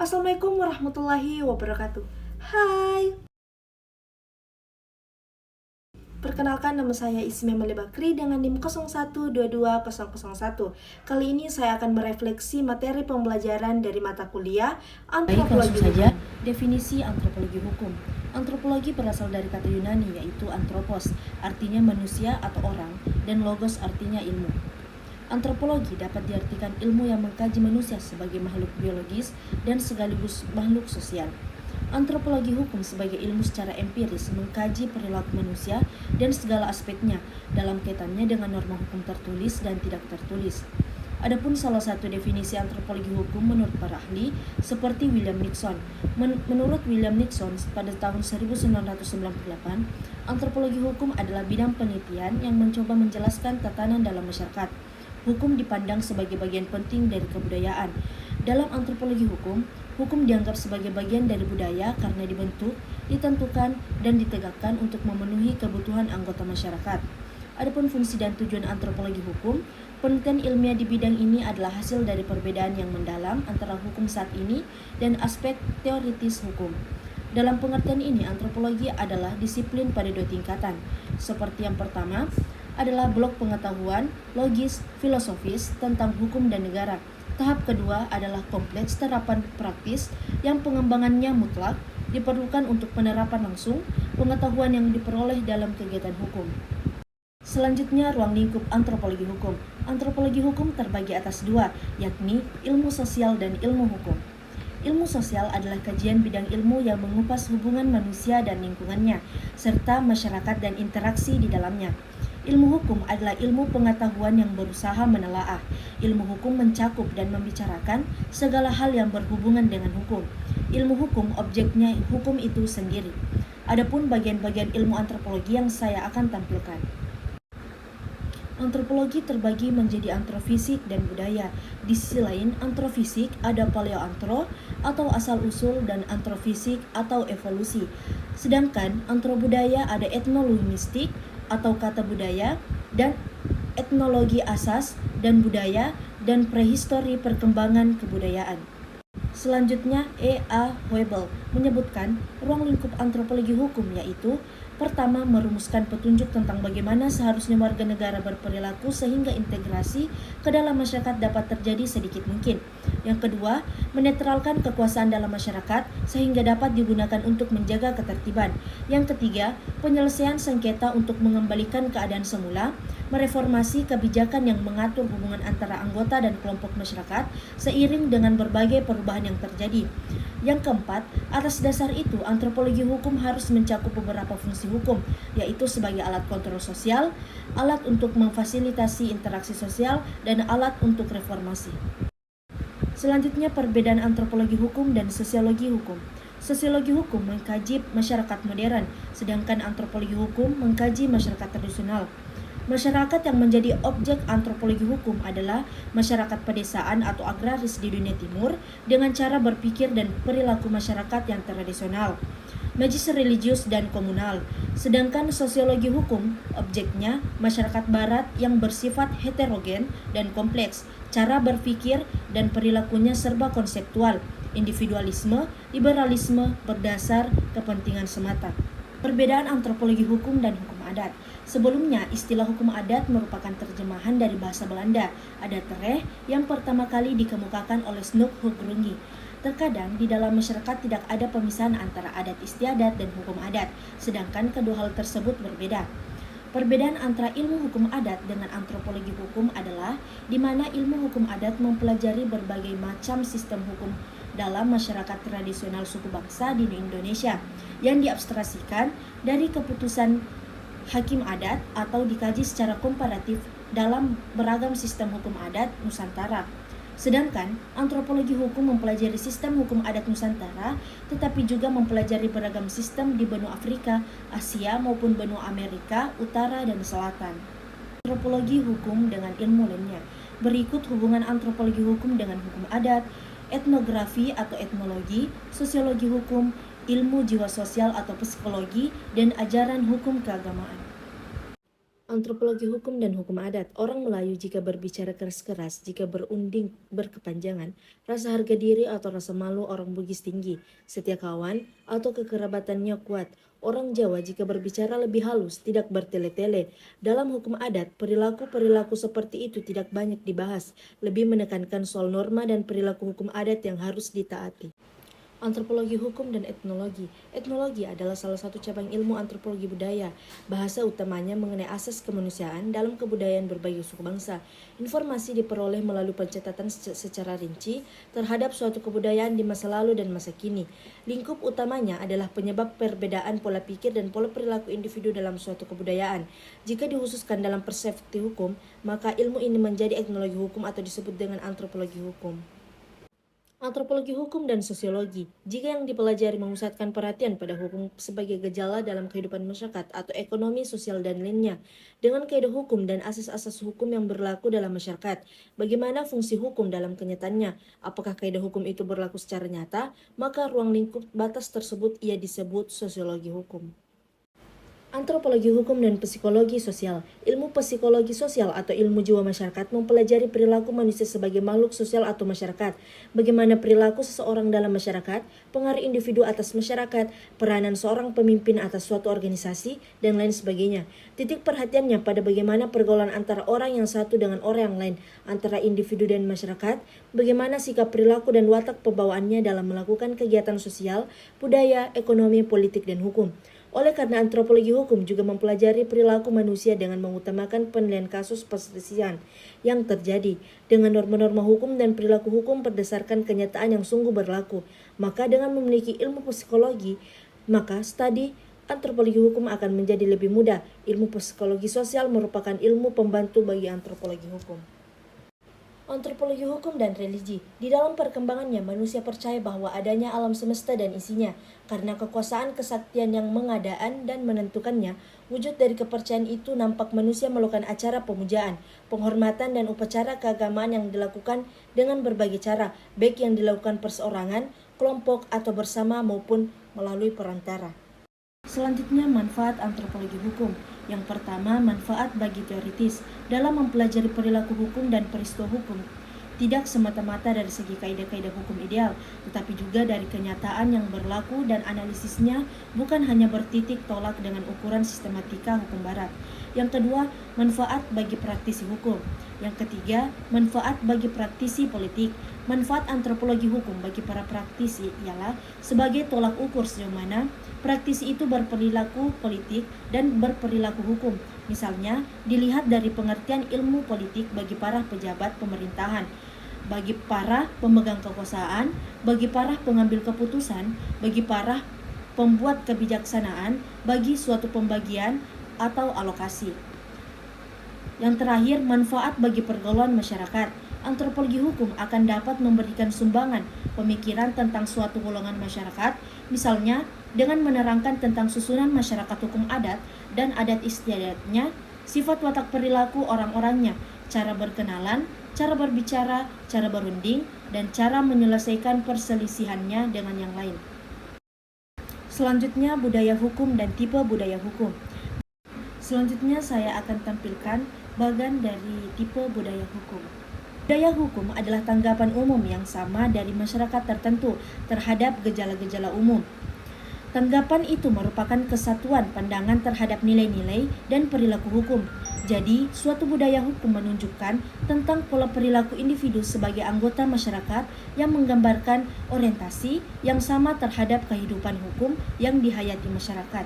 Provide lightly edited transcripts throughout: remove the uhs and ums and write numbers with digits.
Assalamualaikum warahmatullahi wabarakatuh. Hai, perkenalkan nama saya Ismi Amalia Bakri dengan NIM 0122001. Kali ini saya akan merefleksi materi pembelajaran dari mata kuliah Antropologi saja definisi antropologi hukum. Antropologi berasal dari kata Yunani yaitu anthropos, artinya manusia atau orang, dan logos artinya ilmu. Antropologi dapat diartikan ilmu yang mengkaji manusia sebagai makhluk biologis dan sekaligus makhluk sosial. Antropologi hukum sebagai ilmu secara empiris mengkaji perilaku manusia dan segala aspeknya dalam kaitannya dengan norma hukum tertulis dan tidak tertulis. Adapun salah satu definisi antropologi hukum menurut para ahli seperti William Nixon. Menurut William Nixon pada tahun 1998, antropologi hukum adalah bidang penelitian yang mencoba menjelaskan tatanan dalam masyarakat. Hukum dipandang sebagai bagian penting dari kebudayaan. Dalam antropologi hukum, hukum dianggap sebagai bagian dari budaya karena dibentuk, ditentukan, dan ditegakkan untuk memenuhi kebutuhan anggota masyarakat. Adapun fungsi dan tujuan antropologi hukum, penelitian ilmiah di bidang ini adalah hasil dari perbedaan yang mendalam antara hukum saat ini dan aspek teoritis hukum. Dalam pengertian ini, antropologi adalah disiplin pada dua tingkatan. Seperti yang pertama, adalah blok pengetahuan, logis, filosofis tentang hukum dan negara. Tahap kedua adalah kompleks terapan praktis yang pengembangannya mutlak diperlukan untuk penerapan langsung pengetahuan yang diperoleh dalam kegiatan hukum. Selanjutnya, ruang lingkup antropologi hukum. Antropologi hukum terbagi atas dua, yakni ilmu sosial dan ilmu hukum. Ilmu sosial adalah kajian bidang ilmu yang mengupas hubungan manusia dan lingkungannya, serta masyarakat dan interaksi di dalamnya. Ilmu hukum adalah ilmu pengetahuan yang berusaha menelaah. Ilmu hukum mencakup dan membicarakan segala hal yang berhubungan dengan hukum. Ilmu hukum objeknya hukum itu sendiri. Adapun bagian-bagian ilmu antropologi yang saya akan tampilkan. Antropologi terbagi menjadi antrofisik dan budaya. Di sisi lain, antrofisik ada paleoantro atau asal-usul dan antrofisik atau evolusi. Sedangkan antropobudaya ada etnolinguistik atau kata budaya dan etnologi asas dan budaya dan prehistori perkembangan kebudayaan. Selanjutnya, E.A. Hoebel menyebutkan ruang lingkup antropologi hukum yaitu pertama, merumuskan petunjuk tentang bagaimana seharusnya warga negara berperilaku sehingga integrasi ke dalam masyarakat dapat terjadi sedikit mungkin. Yang kedua, menetralkan kekuasaan dalam masyarakat sehingga dapat digunakan untuk menjaga ketertiban. Yang ketiga, penyelesaian sengketa untuk mengembalikan keadaan semula, mereformasi kebijakan yang mengatur hubungan antara anggota dan kelompok masyarakat seiring dengan berbagai perubahan yang terjadi. Yang keempat, atas dasar itu antropologi hukum harus mencakup beberapa fungsi hukum, yaitu sebagai alat kontrol sosial, alat untuk memfasilitasi interaksi sosial, dan alat untuk reformasi. Selanjutnya, perbedaan antropologi hukum dan sosiologi hukum. Sosiologi hukum mengkaji masyarakat modern, sedangkan antropologi hukum mengkaji masyarakat tradisional. Masyarakat yang menjadi objek antropologi hukum adalah masyarakat pedesaan atau agraris di dunia timur dengan cara berpikir dan perilaku masyarakat yang tradisional, majis religius dan komunal. Sedangkan sosiologi hukum, objeknya masyarakat barat yang bersifat heterogen dan kompleks, cara berpikir dan perilakunya serba konseptual, individualisme, liberalisme berdasar kepentingan semata. Perbedaan antropologi hukum dan hukum adat. Sebelumnya, istilah hukum adat merupakan terjemahan dari bahasa Belanda, adat tereh, yang pertama kali dikemukakan oleh Snoek Hougrungi. Terkadang di dalam masyarakat tidak ada pemisahan antara adat istiadat dan hukum adat, sedangkan kedua hal tersebut berbeda. Perbedaan antara ilmu hukum adat dengan antropologi hukum adalah di mana ilmu hukum adat mempelajari berbagai macam sistem hukum dalam masyarakat tradisional suku bangsa di Indonesia yang diabstraksikan dari keputusan hakim adat atau dikaji secara komparatif dalam beragam sistem hukum adat Nusantara. Sedangkan antropologi hukum mempelajari sistem hukum adat Nusantara, tetapi juga mempelajari beragam sistem di benua Afrika, Asia maupun benua Amerika Utara dan Selatan. Antropologi hukum dengan ilmu lainnya. Berikut hubungan antropologi hukum dengan hukum adat, etnografi atau etnologi, sosiologi hukum, ilmu jiwa sosial atau psikologi, dan ajaran hukum keagamaan. Antropologi hukum dan hukum adat. Orang Melayu jika berbicara keras-keras, jika berunding berkepanjangan, rasa harga diri atau rasa malu orang Bugis tinggi, setia kawan atau kekerabatannya kuat. Orang Jawa jika berbicara lebih halus, tidak bertele-tele. Dalam hukum adat, perilaku-perilaku seperti itu tidak banyak dibahas, lebih menekankan soal norma dan perilaku hukum adat yang harus ditaati. Antropologi hukum dan etnologi. Etnologi adalah salah satu cabang ilmu antropologi budaya. Bahasa utamanya mengenai asas kemanusiaan dalam kebudayaan berbagai suku bangsa. Informasi diperoleh melalui pencatatan secara rinci terhadap suatu kebudayaan di masa lalu dan masa kini. Lingkup utamanya adalah penyebab perbedaan pola pikir dan pola perilaku individu dalam suatu kebudayaan. Jika dikhususkan dalam perspektif hukum, maka ilmu ini menjadi etnologi hukum atau disebut dengan antropologi hukum. Antropologi hukum dan sosiologi. Jika yang dipelajari memusatkan perhatian pada hukum sebagai gejala dalam kehidupan masyarakat atau ekonomi, sosial, dan lainnya, dengan kaidah hukum dan asas-asas hukum yang berlaku dalam masyarakat, bagaimana fungsi hukum dalam kenyataannya, apakah kaidah hukum itu berlaku secara nyata, maka ruang lingkup batas tersebut ia disebut sosiologi hukum. Antropologi hukum dan psikologi sosial. Ilmu psikologi sosial atau ilmu jiwa masyarakat mempelajari perilaku manusia sebagai makhluk sosial atau masyarakat. Bagaimana perilaku seseorang dalam masyarakat, pengaruh individu atas masyarakat, peranan seorang pemimpin atas suatu organisasi, dan lain sebagainya. Titik perhatiannya pada bagaimana pergaulan antara orang yang satu dengan orang yang lain, antara individu dan masyarakat, bagaimana sikap perilaku dan watak pembawaannya dalam melakukan kegiatan sosial, budaya, ekonomi, politik, dan hukum. Oleh karena antropologi hukum juga mempelajari perilaku manusia dengan mengutamakan penilaian kasus perselisihan yang terjadi dengan norma-norma hukum dan perilaku hukum berdasarkan kenyataan yang sungguh berlaku. Maka dengan memiliki ilmu psikologi, maka studi antropologi hukum akan menjadi lebih mudah. Ilmu psikologi sosial merupakan ilmu pembantu bagi antropologi hukum. Antropologi hukum dan religi. Di dalam perkembangannya, manusia percaya bahwa adanya alam semesta dan isinya. Karena kekuasaan kesaktian yang mengadaan dan menentukannya, wujud dari kepercayaan itu nampak manusia melakukan acara pemujaan, penghormatan dan upacara keagamaan yang dilakukan dengan berbagai cara, baik yang dilakukan perseorangan, kelompok, atau bersama maupun melalui perantara. Selanjutnya, manfaat antropologi hukum. Yang pertama, manfaat bagi teoritis dalam mempelajari perilaku hukum dan peristiwa hukum. Tidak semata-mata dari segi kaidah-kaidah hukum ideal, tetapi juga dari kenyataan yang berlaku dan analisisnya bukan hanya bertitik tolak dengan ukuran sistematika hukum barat. Yang kedua, manfaat bagi praktisi hukum. Yang ketiga, manfaat bagi praktisi politik. Manfaat antropologi hukum bagi para praktisi ialah sebagai tolak ukur sejauh mana praktisi itu berperilaku politik dan berperilaku hukum. Misalnya, dilihat dari pengertian ilmu politik bagi para pejabat pemerintahan, bagi para pemegang kekuasaan, bagi para pengambil keputusan, bagi para pembuat kebijaksanaan, bagi suatu pembagian atau alokasi. Yang terakhir, manfaat bagi pergaulan masyarakat. Antropologi hukum akan dapat memberikan sumbangan pemikiran tentang suatu golongan masyarakat, misalnya dengan menerangkan tentang susunan masyarakat hukum adat dan adat istiadatnya, sifat watak perilaku orang-orangnya, cara berkenalan, cara berbicara, cara berunding, dan cara menyelesaikan perselisihannya dengan yang lain. Selanjutnya, budaya hukum dan tipe budaya hukum. Selanjutnya saya akan tampilkan bagian dari tipe budaya hukum. Budaya hukum adalah tanggapan umum yang sama dari masyarakat tertentu terhadap gejala-gejala umum. Tanggapan itu merupakan kesatuan pandangan terhadap nilai-nilai dan perilaku hukum. Jadi, suatu budaya hukum menunjukkan tentang pola perilaku individu sebagai anggota masyarakat yang menggambarkan orientasi yang sama terhadap kehidupan hukum yang dihayati masyarakat.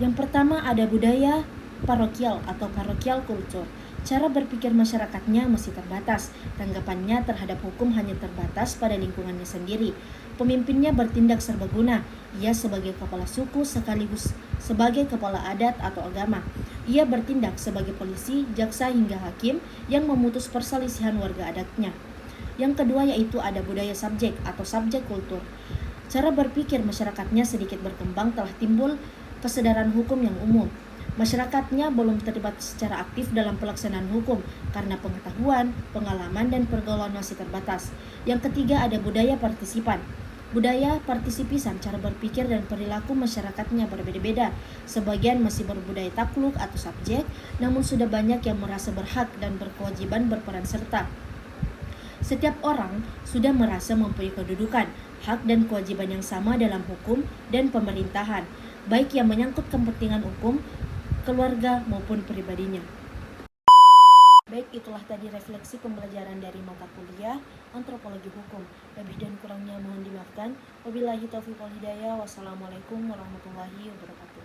Yang pertama ada budaya parokial atau parochial culture. Cara berpikir masyarakatnya masih terbatas. Tanggapannya terhadap hukum hanya terbatas pada lingkungannya sendiri. Pemimpinnya bertindak serbaguna. Ia sebagai kepala suku sekaligus sebagai kepala adat atau agama. Ia bertindak sebagai polisi, jaksa hingga hakim yang memutus perselisihan warga adatnya. Yang kedua yaitu ada budaya subjek atau subjek kultur. Cara berpikir masyarakatnya sedikit berkembang, telah timbul kesadaran hukum yang umum. Masyarakatnya belum terlibat secara aktif dalam pelaksanaan hukum karena pengetahuan, pengalaman, dan pergaulan masih terbatas. Yang ketiga ada budaya partisipan. Budaya partisipisan, cara berpikir dan perilaku masyarakatnya berbeda-beda. Sebagian masih berbudaya takluk atau subjek, namun sudah banyak yang merasa berhak dan berkewajiban berperan serta. Setiap orang sudah merasa mempunyai kedudukan, hak dan kewajiban yang sama dalam hukum dan pemerintahan, baik yang menyangkut kepentingan hukum, keluarga maupun pribadinya. Baik, itulah tadi refleksi pembelajaran dari mata kuliah Antropologi Hukum. Lebih dan kurangnya mohon dimaafkan. Wabillahi taufiq wal hidayah. Wassalamualaikum warahmatullahi wabarakatuh.